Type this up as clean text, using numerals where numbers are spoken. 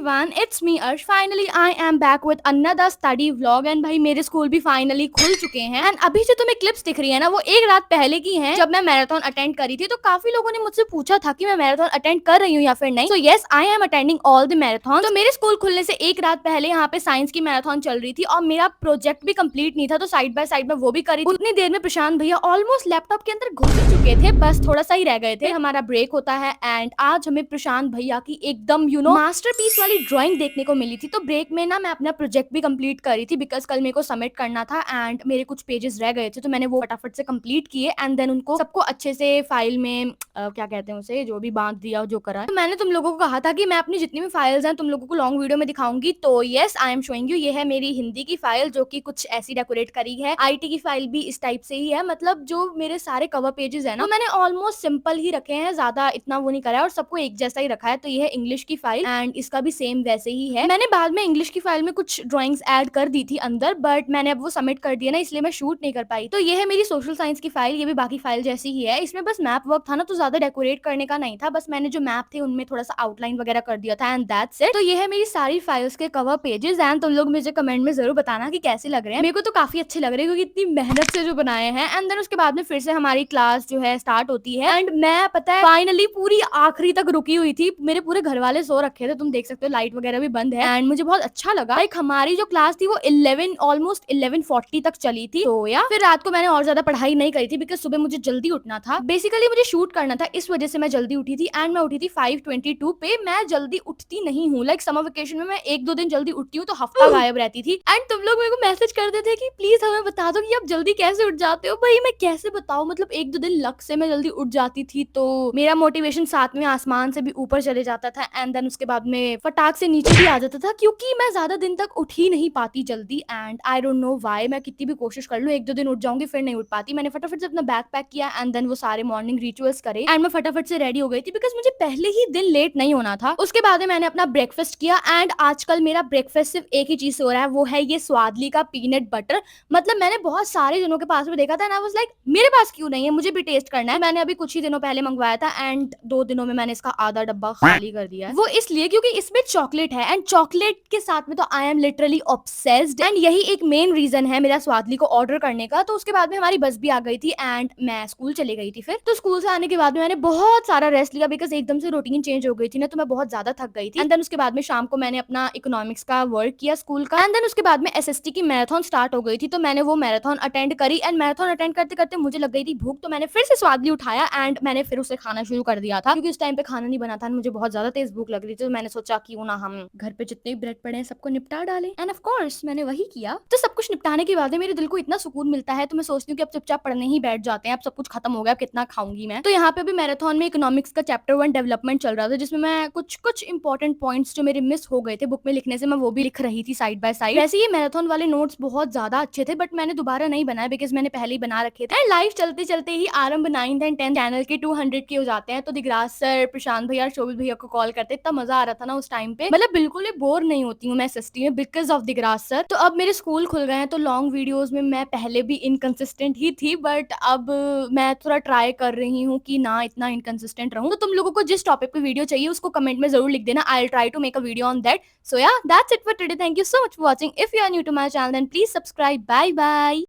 Everyone, it's me अर्श। Finally I am back with another study vlog. And भाई मेरे school भी finally खुल चुके हैं। एंड अभी जो तुम्हें क्लिप्स दिख रही है ना, वो एक रात पहले की हैं, जब मैं मैराथन अटेंड करी थी। तो काफी लोगों ने मुझसे पूछा था कि मैं मैराथन अटेंड कर रही हूँ या फिर नहीं। तो yes, I am attending all the marathon. तो मेरे स्कूल खुलने से एक रात पहले यहाँ पे साइंस की मैराथन चल रही थी और मेरा प्रोजेक्ट भी कंप्लीट नहीं था, तो साइड बाय साइड में वो भी करी। उतनी देर में प्रशांत भैया ऑलमोस्ट लैपटॉप के अंदर घुस चुके थे, बस थोड़ा सा ही रह गए थे। हमारा ब्रेक होता है एंड आज हमें प्रशांत भैया की एकदम मास्टरपीस वाली ड्राइंग देखने को मिली थी। तो ब्रेक में ना मैं अपना प्रोजेक्ट भी कंप्लीट करी थी, बिकॉज कल मेरे को सबमिट करना था एंड मेरे कुछ पेजेस रह गए थे, तो मैंने वो फटाफट से कंप्लीट किए एंड देन उनको सबको अच्छे से फाइल में क्या कहते हैं उसे, जो भी बांध दिया जो करा। तो मैंने तुम लोगों को कहा था कि मैं अपनी जितनी भी फाइल्स हैं तुम लोगों को लॉन्ग वीडियो में दिखाऊंगी। तो yes, I am showing you. ये है मेरी हिंदी की फाइल, जो कि कुछ ऐसी डेकोरेट करी है। आईटी की फाइल भी इस टाइप से ही है। मतलब जो मेरे सारे कवर पेजेस है ना, तो मैंने ऑलमोस्ट सिंपल ही रखे हैं, ज्यादा इतना वो नहीं करा है और सबको एक जैसा ही रखा है। तो ये है इंग्लिश की फाइल एंड इसका भी सेम वैसे ही है। मैंने बाद में इंग्लिश की फाइल में कुछ ड्राइंग्स ऐड कर दी थी अंदर, बट मैंने अब वो सबमिट कर दिया ना, इसलिए मैं शूट नहीं कर पाई। तो ये है मेरी सोशल साइंस की फाइल। ये भी बाकी फाइल जैसी ही है। इसमें बस मैप वर्क था ना, तो ज्यादा डेकोरेट करने का नहीं था। बस मैंने जो मैप थे उनमें थोड़ा सा आउटलाइन वगैरह कर दिया था एंड दैट्स इट। तो ये है मेरी सारी फाइल्स के कवर पेजेस एंड तुम लोग मुझे कमेंट में जरूर बताना कि कैसे लग रहे हैं। मेरे को तो काफी अच्छे लग रहे हैं, क्योंकि इतनी मेहनत से जो बनाए हैं। एंड देन उसके बाद में फिर से हमारी क्लास जो है स्टार्ट होती है एंड मैं पता है फाइनली पूरी आखिरी तक रुकी हुई थी। मेरे पूरे घर वाले सो रखे थे, तुम देख सकते हो, लाइट वगैरह भी बंद है एंड मुझे बहुत अच्छा लगा। लाइक हमारी जो क्लास थी वो 11 ऑलमोस्ट 11:40 तक चली थी। तो या फिर रात को मैंने और ज्यादा पढ़ाई नहीं करी थी, बिकॉज सुबह मुझे जल्दी उठना था। बेसिकली मुझे शूट करना था, इस वजह से मैं जल्दी उठी थी एंड मैं उठी थी 5:22 पे। मैं जल्दी उठती नहीं हूँ, लाइक समर वेकेशन में मैं 1-2 दिन जल्दी उठती हूँ तो हफ्ता गायब रहती थी। एंड तुम लोग मेरे को मैसेज करते थे कि प्लीज हमें बता दो कि आप जल्दी कैसे उठ जाते हो। भाई मैं कैसे बताऊं, मतलब 1-2 दिन लक से मैं जल्दी उठ जाती थी, तो मेरा मोटिवेशन 7वें आसमान से भी ऊपर चले जाता था एंड देन उसके बाद में फटाक से नीचे भी आ जाता था, क्योंकि मैं ज्यादा दिन तक उठ ही नहीं पाती जल्दी। And I don't know why, मैं कितनी भी कोशिश कर लूं 1-2 दिन उठ जाऊंगी फिर नहीं उठ पाती। मैंने फटाफट से अपना बैग पैक किया एंड देन वो सारे मॉर्निंग रिचुअल्स करे एंड मैं फटाफट से रेडी हो गई थी, बिकॉज मुझे पहले ही दिन लेट नहीं होना था। उसके बाद में मैंने अपना ब्रेकफास्ट किया एंड आजकल मेरा ब्रेकफास्ट सिर्फ एक ही चीज से हो रहा है, वो है ये स्वादली का पीनट बटर। मतलब मैंने बहुत सारे जनों के पास में देखा था एंड आई वाज लाइक मेरे पास क्यों नहीं है, मुझे भी टेस्ट करना है। मैंने अभी कुछ ही दिनों पहले मंगवाया था एंड 2 दिनों में मैंने इसका आधा डब्बा खाली कर दिया है। वो इसलिए क्योंकि इसमें चॉकलेट है एंड चॉकलेट के साथ में तो I am literally obsessed and यही एक मेन रीजन है मेरा स्वादली को ऑर्डर करने का। तो उसके बाद में हमारी बस भी आ गई थी एंड मैं स्कूल चली गई थी। फिर तो स्कूल से आने के बाद में मैंने बहुत सारा रेस्ट लिया, बिकॉज एकदम से रूटीन चेंज हो गई थी ना, तो मैं बहुत ज्यादा थक गई थी। एंड देन उसके बाद में शाम को मैंने अपना इकोनॉमिक्स का वर्क किया स्कूल का एंड देन उसके बाद में एसएसटी की मैराथन स्टार्ट हो गई थी, तो मैंने वो मैराथन अटेंड करी एंड मैराथन अटेंड करते करते मुझे लग गई थी भूख, तो मैंने फिर से स्वादली उठाया एंड मैंने फिर उसे खाना शुरू कर दिया था, क्योंकि उस टाइम पे खाना नहीं बना था, मुझे बहुत ज्यादा तेज भूख लग रही थी। तो मैंने सोचा क्यों ना हम घर पे जितने भी ब्रेड पड़े हैं सबको निपटा डालें एंड ऑफ कोर्स मैंने वही किया। तो सब कुछ निपटाने के बाद मेरे दिल को इतना सुकून मिलता है, तो मैं सोचती हूँ कि अब चुपचाप पढ़ने ही बैठ जाते हैं, अब सब कुछ खत्म हो गया, कितना खाऊंगी मैं। तो यहाँ पे भी मैराथन में इकोनॉमिक्स का चैप्टर 1 डेवलपमेंट चल रहा था, जिसमें मैं कुछ इंपॉर्टेंट पॉइंट्स जो मेरे मिस हो गए थे बुक में लिखने से, मैं वो भी लिख रही थी साइड बाय साइड। वैसे ये मैराथन वाले नोट्स बहुत ज्यादा अच्छे थे, बट मैंने दोबारा नहीं बनाए बिकॉज मैंने पहले ही बना रखे थे। लाइव चलते चलते ही आरंभ 9th एंड 10th चैनल के 200 के हो जाते हैं, तो दिगराज सर, प्रशांत भैया, शोभित भैया को कॉल करते, इतना मजा आ रहा था ना उस टाइम पे। मतलब बिल्कुल बोर नहीं होती हूँ मैं एसएसटी में बिकॉज ऑफ दिगराज सर। तो अब मेरे स्कूल खुल गए हैं, तो लॉन्ग वीडियोस में मैं पहले भी इनकंसिस्टेंट ही थी, बट अब मैं थोड़ा ट्राई कर रही हूँ कि ना इतना इनकंसिस्टेंट रहूं। तो तुम लोगों को जिस टॉपिक पे वीडियो चाहिए उसको कमेंट में जरूर लिख देना, I will try to make a video on that. So yeah, that's it for today. Thank you so much for watching. If you are new to my channel, then please subscribe. Bye bye.